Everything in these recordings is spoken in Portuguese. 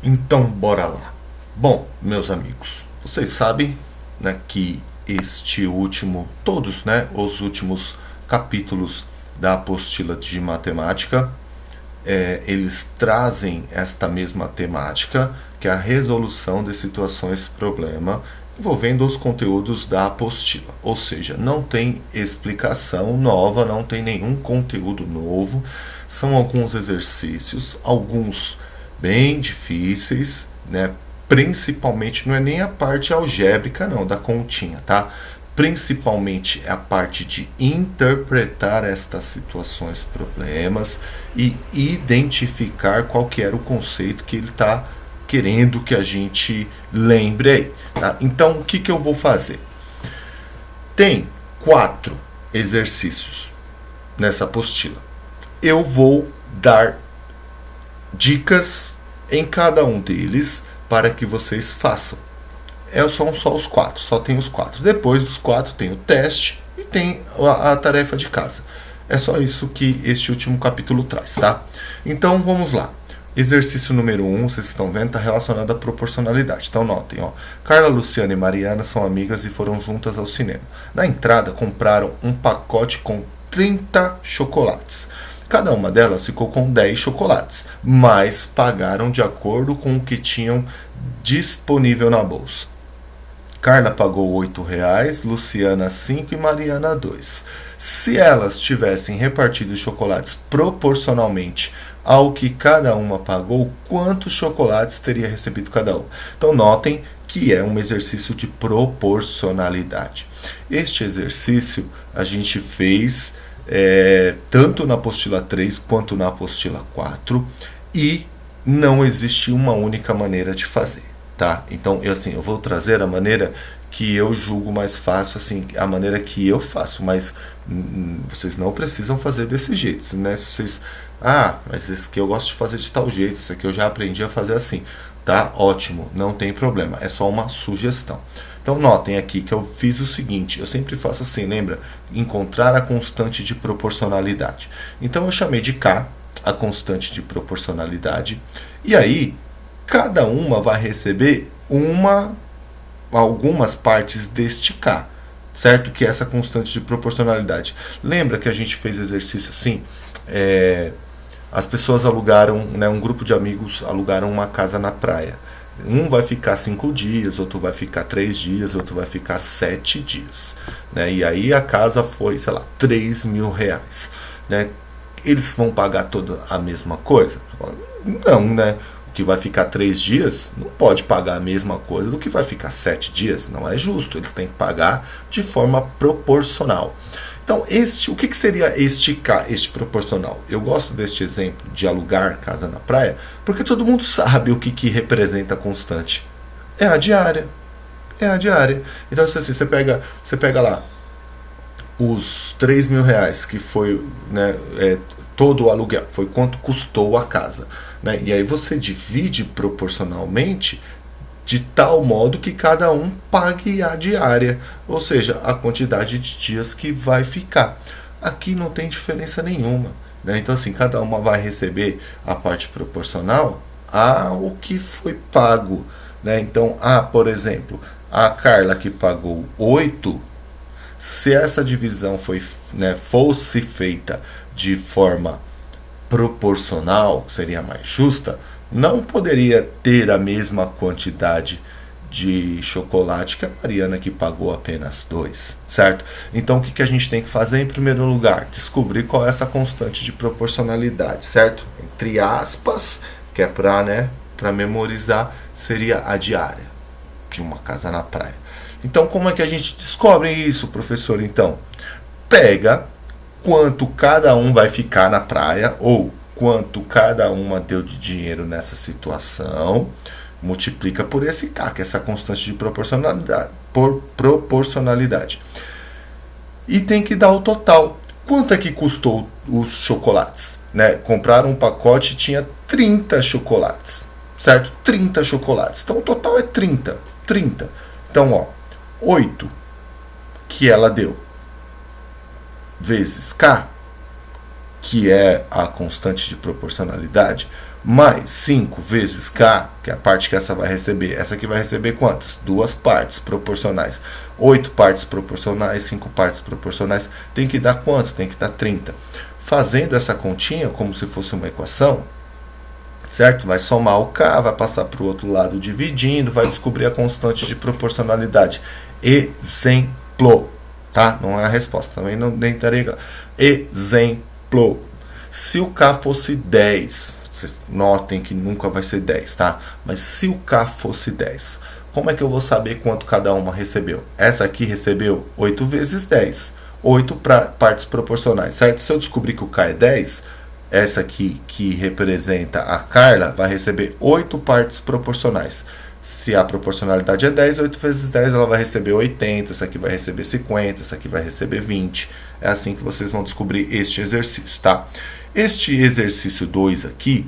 Então, bora lá. Bom, meus amigos, vocês sabem, né, que todos, né, os últimos capítulos da apostila de matemática, eles trazem esta mesma temática, que é a resolução de situações-problema envolvendo os conteúdos da apostila. Ou seja, não tem explicação nova, não tem nenhum conteúdo novo, são alguns exercícios, alguns bem difíceis, né? Principalmente não é nem a parte algébrica não, da continha, tá? Principalmente a parte de interpretar estas situações, problemas e identificar qual que era o conceito que ele está querendo que a gente lembre aí, tá? Então, o que, que eu vou fazer? Tem 4 exercícios nessa apostila. Eu vou dar dicas em cada um deles para que vocês façam. São só os 4, só tem os 4. Depois dos 4 tem o teste e tem a tarefa de casa. É só isso que este último capítulo traz, tá? Então vamos lá. Exercício número 1, vocês estão vendo, está relacionado à proporcionalidade. Então notem, ó. Carla, Luciana e Mariana são amigas e foram juntas ao cinema. Na entrada compraram um pacote com 30 chocolates. Cada uma delas ficou com 10 chocolates, mas pagaram de acordo com o que tinham disponível na bolsa. Carla pagou R$ 8, Luciana 5 e Mariana 2. Se elas tivessem repartido os chocolates proporcionalmente ao que cada uma pagou, quantos chocolates teria recebido cada um? Então notem que é um exercício de proporcionalidade. Este exercício a gente fez tanto na apostila 3 quanto na apostila 4 e não existe uma única maneira de fazer, tá? Então eu vou trazer a maneira que eu julgo mais fácil, assim, a maneira que eu faço, mas vocês não precisam fazer desse jeito, né? Se vocês, mas esse aqui eu gosto de fazer de tal jeito, esse aqui eu já aprendi a fazer assim, tá? Ótimo, não tem problema, é só uma sugestão. Então notem aqui que eu fiz o seguinte, eu sempre faço assim, lembra? Encontrar a constante de proporcionalidade. Então eu chamei de K a constante de proporcionalidade, e aí cada uma vai receber algumas partes deste K, certo? Que é essa constante de proporcionalidade. Lembra que a gente fez exercício assim? As pessoas alugaram, né, um grupo de amigos alugaram uma casa na praia. Um vai ficar 5 dias, outro vai ficar 3 dias, outro vai ficar 7 dias. Né? E aí a casa foi, sei lá, R$ 3.000. Né? Eles vão pagar toda a mesma coisa? Não, né? O que vai ficar 3 dias não pode pagar a mesma coisa do que vai ficar 7 dias. Não é justo, eles têm que pagar de forma proporcional. Então, o que seria este proporcional? Eu gosto deste exemplo de alugar casa na praia, porque todo mundo sabe o que representa a constante. É a diária. É a diária. Então, assim, você pega lá os R$ 3.000, que foi, né, todo o aluguel, foi quanto custou a casa. Né? E aí você divide proporcionalmente de tal modo que cada um pague a diária, ou seja, a quantidade de dias que vai ficar. Aqui não tem diferença nenhuma, né? Então assim, cada uma vai receber a parte proporcional ao que foi pago, né? Então, por exemplo, a Carla que pagou 8, se essa divisão fosse feita de forma proporcional, seria mais justa, não poderia ter a mesma quantidade de chocolate que a Mariana, que pagou apenas 2, certo? Então o que a gente tem que fazer em primeiro lugar? Descobrir qual é essa constante de proporcionalidade, certo? Entre aspas, que é para memorizar, seria a diária de uma casa na praia. Então como é que a gente descobre isso, professor? Então, pega quanto cada um vai ficar na praia, ou quanto cada uma deu de dinheiro nessa situação, multiplica por esse K, que é essa constante de proporcionalidade. E tem que dar o total. Quanto é que custou os chocolates? Né? Compraram um pacote e tinha 30 chocolates, certo? 30 chocolates. Então o total é 30. Então, 8 que ela deu vezes K que é a constante de proporcionalidade, mais 5 vezes K, que é a parte que essa vai receber. Essa aqui vai receber quantas? 2 partes proporcionais. 8 partes proporcionais, 5 partes proporcionais. Tem que dar quanto? Tem que dar 30. Fazendo essa continha como se fosse uma equação, certo? Vai somar o K, vai passar para o outro lado dividindo, vai descobrir a constante de proporcionalidade. Exemplo, tá? Não é a resposta, também não tentaria. Exemplo. Se o K fosse 10, vocês notem que nunca vai ser 10, tá? Mas se o K fosse 10, como é que eu vou saber quanto cada uma recebeu? Essa aqui recebeu 8 vezes 10. 8 partes proporcionais, certo? Se eu descobrir que o K é 10, essa aqui que representa a Carla vai receber 8 partes proporcionais. Se a proporcionalidade é 10, 8 vezes 10 ela vai receber 80, essa aqui vai receber 50, essa aqui vai receber 20. É assim que vocês vão descobrir este exercício, tá? Este exercício 2 aqui,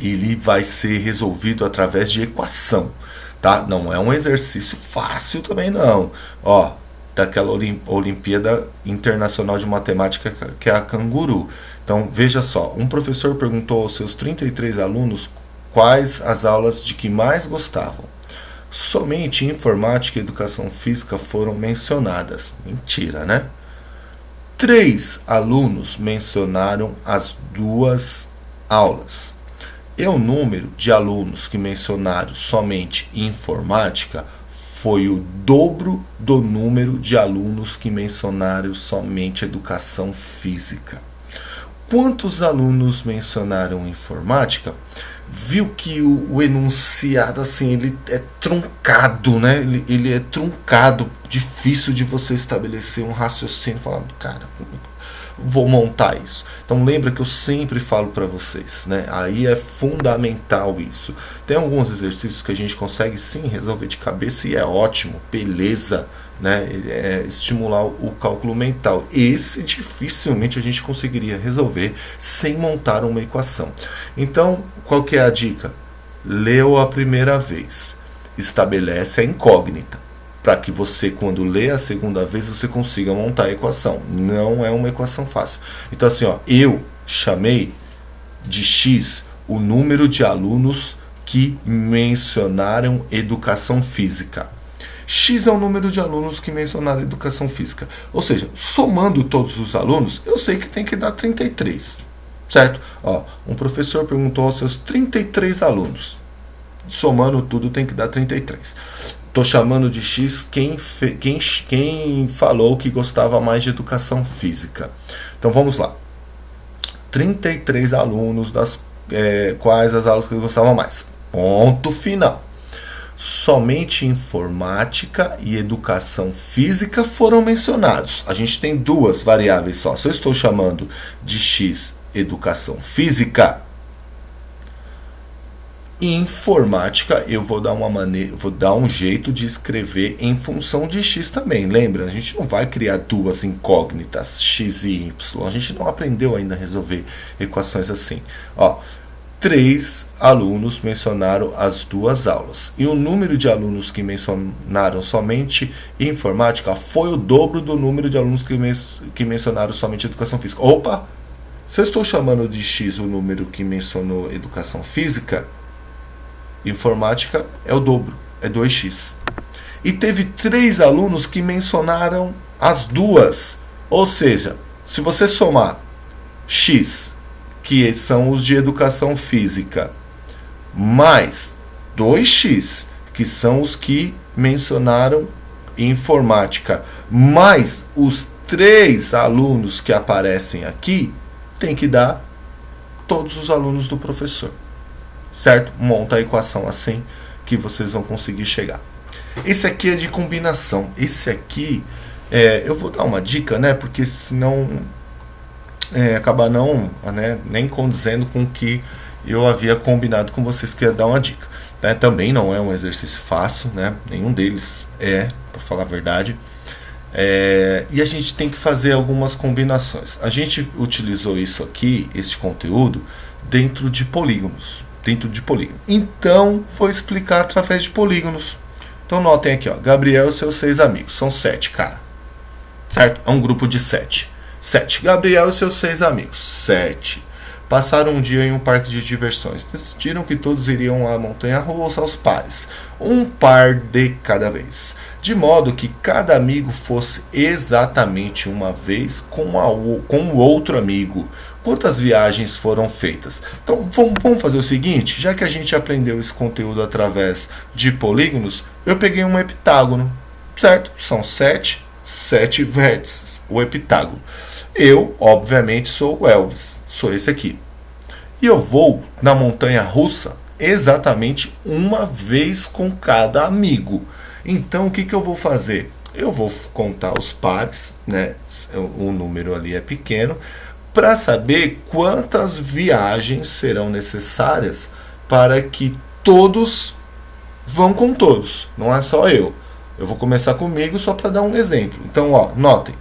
ele vai ser resolvido através de equação, tá? Não é um exercício fácil também não. Ó, daquela Olimpíada Internacional de Matemática que é a Canguru. Então, veja só, um professor perguntou aos seus 33 alunos quais as aulas de que mais gostavam. Somente informática e educação física foram mencionadas. Mentira, né? 3 alunos mencionaram as 2 aulas. E o número de alunos que mencionaram somente informática foi o dobro do número de alunos que mencionaram somente educação física. Quantos alunos mencionaram informática? Viu que o enunciado, assim, ele é truncado, né? Ele é truncado, difícil de você estabelecer um raciocínio, falando, cara, vou montar isso. Então lembra que eu sempre falo para vocês, né? Aí é fundamental isso. Tem alguns exercícios que a gente consegue sim resolver de cabeça e é ótimo, beleza, né? Estimular o cálculo mental. Esse dificilmente a gente conseguiria resolver sem montar uma equação. Então, qual que é a dica? Leu a primeira vez, estabelece a incógnita, para que você, quando lê a segunda vez, você consiga montar a equação. Não é uma equação fácil. Então, assim, ó, eu chamei de X o número de alunos que mencionaram educação física. X é o número de alunos que mencionaram educação física. Ou seja, somando todos os alunos, eu sei que tem que dar 33. Certo? Ó, um professor perguntou aos seus 33 alunos. Somando tudo tem que dar 33. Estou chamando de X quem falou que gostava mais de educação física. Então vamos lá. 33 alunos, quais as aulas que gostavam mais? Ponto final. Somente informática e educação física foram mencionados. A gente tem 2 variáveis só. Se eu estou chamando de X educação física, informática eu vou dar um jeito de escrever em função de X também. Lembra? A gente não vai criar 2 incógnitas, X e Y. A gente não aprendeu ainda a resolver equações assim. Ó, 3 alunos mencionaram as 2 aulas. E o número de alunos que mencionaram somente informática foi o dobro do número de alunos que mencionaram somente educação física. Opa! Se eu estou chamando de X o número que mencionou educação física, informática é o dobro, é 2x. E teve 3 alunos que mencionaram as 2. Ou seja, se você somar X, que são os de educação física, mais 2x, que são os que mencionaram informática, mais os 3 alunos que aparecem aqui, tem que dar todos os alunos do professor. Certo? Monta a equação assim que vocês vão conseguir chegar. Esse aqui é de combinação. Esse aqui, eu vou dar uma dica, né? Porque senão acabar não, né, nem condizendo com o que eu havia combinado com vocês que ia dar uma dica. Né? Também não é um exercício fácil, né? Nenhum deles para falar a verdade. E a gente tem que fazer algumas combinações. A gente utilizou isso aqui, este conteúdo, dentro de polígonos. Então, vou explicar através de polígonos. Então, notem aqui, ó, Gabriel e seus 6 amigos. São 7, cara. Certo? É um grupo de 7. 7. Gabriel e seus 6 amigos. 7. Passaram um dia em um parque de diversões. Decidiram que todos iriam à montanha-russa aos pares. Um par de cada vez. De modo que cada amigo fosse exatamente uma vez com o outro amigo. Quantas viagens foram feitas? Então vamos fazer o seguinte, já que a gente aprendeu esse conteúdo através de polígonos, eu peguei um heptágono, certo? São 7 vértices, o heptágono. Eu, obviamente, sou o Elvis, sou esse aqui. E eu vou na montanha russa exatamente uma vez com cada amigo. Então o que eu vou fazer? Eu vou contar os pares, né? O número ali é pequeno, para saber quantas viagens serão necessárias para que todos vão com todos. Não é só eu. Eu vou começar comigo só para dar um exemplo. Então, ó, notem.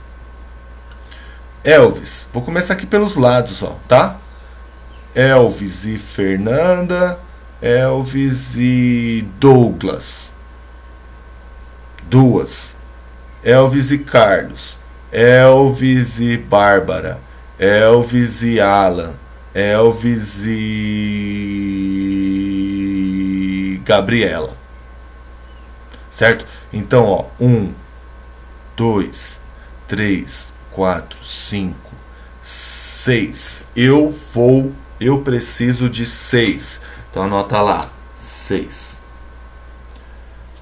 Elvis, vou começar aqui pelos lados, ó, tá? Elvis e Fernanda, Elvis e Douglas. 2. Elvis e Carlos, Elvis e Bárbara, Elvis e Alan, Elvis e Gabriela. Certo? Então, ó, 1, 2, 3, 4, 5, 6. Eu preciso de 6. Então anota lá, 6.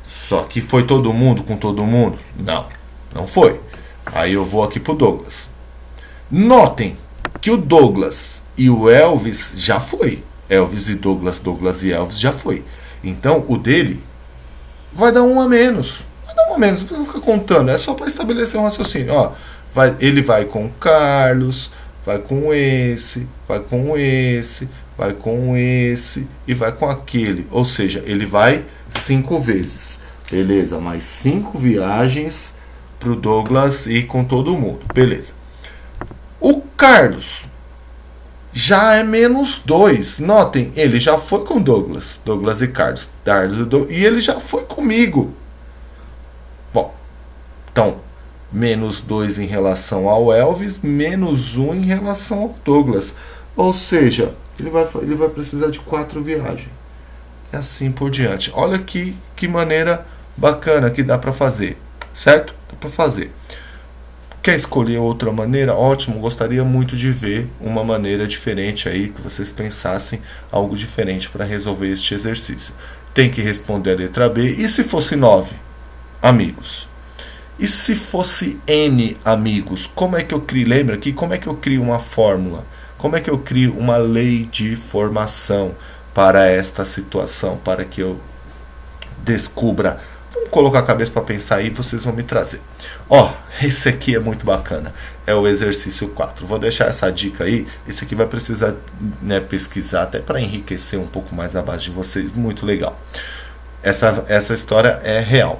Só que foi todo mundo com todo mundo? Não foi. Aí eu vou aqui pro Douglas. Notem que o Douglas e o Elvis já foi. Elvis e Douglas, Douglas e Elvis já foi. Então o dele vai dar um a menos. Vai dar um a menos, não precisa ficar contando. É só para estabelecer um raciocínio. Ó, ele vai com o Carlos, vai com esse, vai com esse, vai com esse e vai com aquele. Ou seja, ele vai 5 vezes. Beleza, mais 5 viagens pro Douglas ir com todo mundo. Beleza. O Carlos já é menos 2. Notem, ele já foi com Douglas. Douglas e Carlos. E ele já foi comigo. Bom, então, menos 2 em relação ao Elvis, menos 1 em relação ao Douglas. Ou seja, ele vai precisar de 4 viagens. E assim por diante. Olha que maneira bacana que dá para fazer. Certo? Dá para fazer. Quer escolher outra maneira? Ótimo, gostaria muito de ver uma maneira diferente aí, que vocês pensassem algo diferente para resolver este exercício. Tem que responder a letra B. E se fosse 9 amigos? E se fosse N amigos? Como é que eu crio? Lembra aqui? Como é que eu crio uma fórmula? Como é que eu crio uma lei de formação para esta situação? Para que eu descubra. Vamos colocar a cabeça para pensar aí, vocês vão me trazer. Ó, esse aqui é muito bacana. É o exercício 4. Vou deixar essa dica aí. Esse aqui vai precisar, né, pesquisar até para enriquecer um pouco mais a base de vocês. Muito legal. Essa história é real,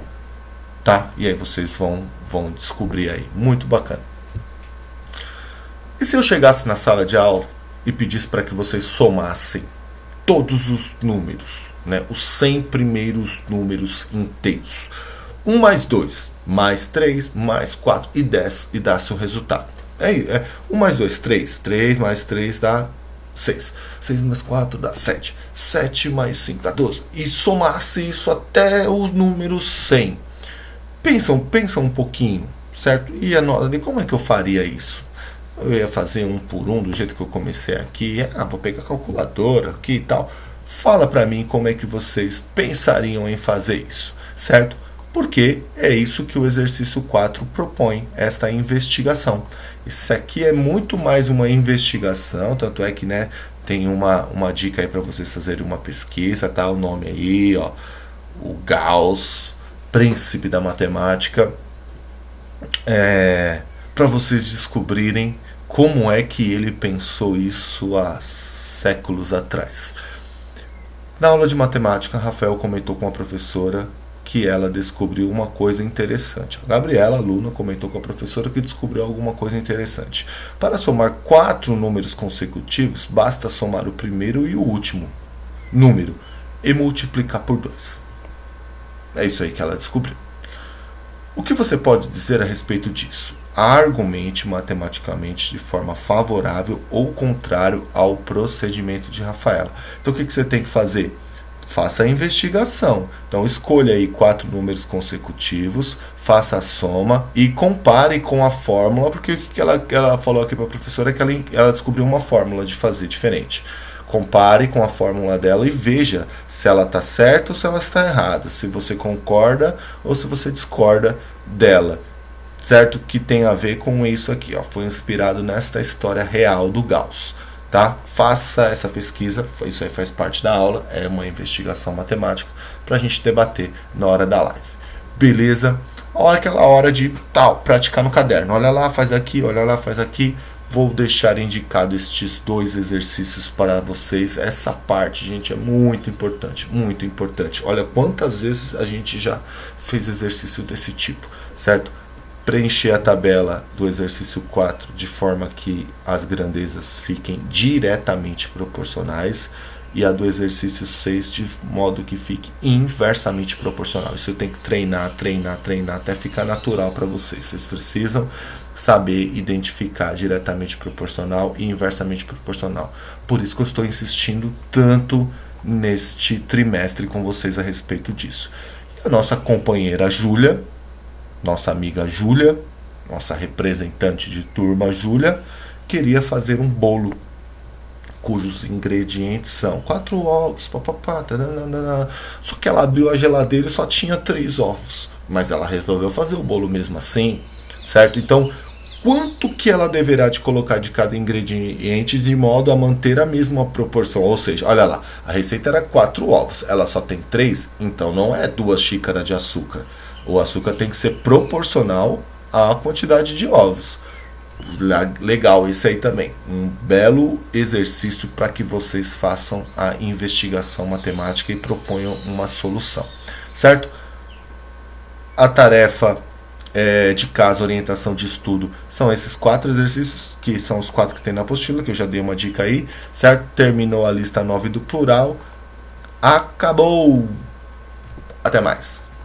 tá? E aí vocês vão descobrir aí. Muito bacana. E se eu chegasse na sala de aula e pedisse para que vocês somassem todos os números, né, os 100 primeiros números inteiros? 1 mais 2, mais 3, mais 4 e 10 e dá-se o resultado. 1 mais 2, 3. 3 mais 3 dá 6. 6 mais 4 dá 7. 7 mais 5 dá 12. E somasse isso até o número 100. Pensa um pouquinho, certo? E anota ali, como é que eu faria isso? Eu ia fazer um por um, do jeito que eu comecei aqui. Vou pegar a calculadora aqui e tal. Fala para mim como é que vocês pensariam em fazer isso, certo? Porque é isso que o exercício 4 propõe, esta investigação. Isso aqui é muito mais uma investigação, tanto é que, né, tem uma dica aí para vocês fazerem uma pesquisa, tá? O nome aí, ó, o Gauss, príncipe da matemática, para vocês descobrirem como é que ele pensou isso há séculos atrás. Na aula de matemática, Rafael comentou com a professora que ela descobriu uma coisa interessante. A Gabriela, aluna, comentou com a professora que descobriu alguma coisa interessante. Para somar 4 números consecutivos, basta somar o primeiro e o último número e multiplicar por 2. É isso aí que ela descobriu. O que você pode dizer a respeito disso? argumente matematicamente de forma favorável ou contrário ao procedimento de Rafaela. Então o que você tem que fazer? Faça a investigação. Então escolha aí 4 números consecutivos, faça a soma e compare com a fórmula, porque o que ela falou aqui para a professora é que ela descobriu uma fórmula de fazer diferente. Compare com a fórmula dela e veja se ela está certa ou se ela está errada, se você concorda ou se você discorda dela, certo? Que tem a ver com isso aqui, ó. Foi inspirado nesta história real do Gauss, tá? Faça essa pesquisa, isso aí faz parte da aula, é uma investigação matemática para a gente debater na hora da live, beleza? Olha aquela hora de praticar no caderno, olha lá, faz aqui, olha lá, faz aqui. Vou deixar indicado estes 2 exercícios para vocês. Essa parte, gente, é muito importante, muito importante. Olha quantas vezes a gente já fez exercício desse tipo, certo? Preencher a tabela do exercício 4 de forma que as grandezas fiquem diretamente proporcionais e a do exercício 6 de modo que fique inversamente proporcional. Isso eu tenho que treinar até ficar natural para vocês. Vocês precisam saber identificar diretamente proporcional e inversamente proporcional. Por isso que eu estou insistindo tanto neste trimestre com vocês a respeito disso. E a nossa companheira Júlia, nossa amiga Júlia, nossa representante de turma Júlia, queria fazer um bolo cujos ingredientes são 4 ovos, papapá, taranana. Só que ela abriu a geladeira e só tinha 3 ovos, mas ela resolveu fazer o bolo mesmo assim, certo? Então, quanto que ela deverá de colocar de cada ingrediente de modo a manter a mesma proporção? Ou seja, olha lá, a receita era 4 ovos, ela só tem 3, então não é 2 xícaras de açúcar. O açúcar tem que ser proporcional à quantidade de ovos. Legal, isso aí também. Um belo exercício para que vocês façam a investigação matemática e proponham uma solução, certo? A tarefa de casa, orientação de estudo, são esses 4 exercícios, que são os 4 que tem na apostila, que eu já dei uma dica aí, certo? Terminou a lista 9 do plural. Acabou! Até mais!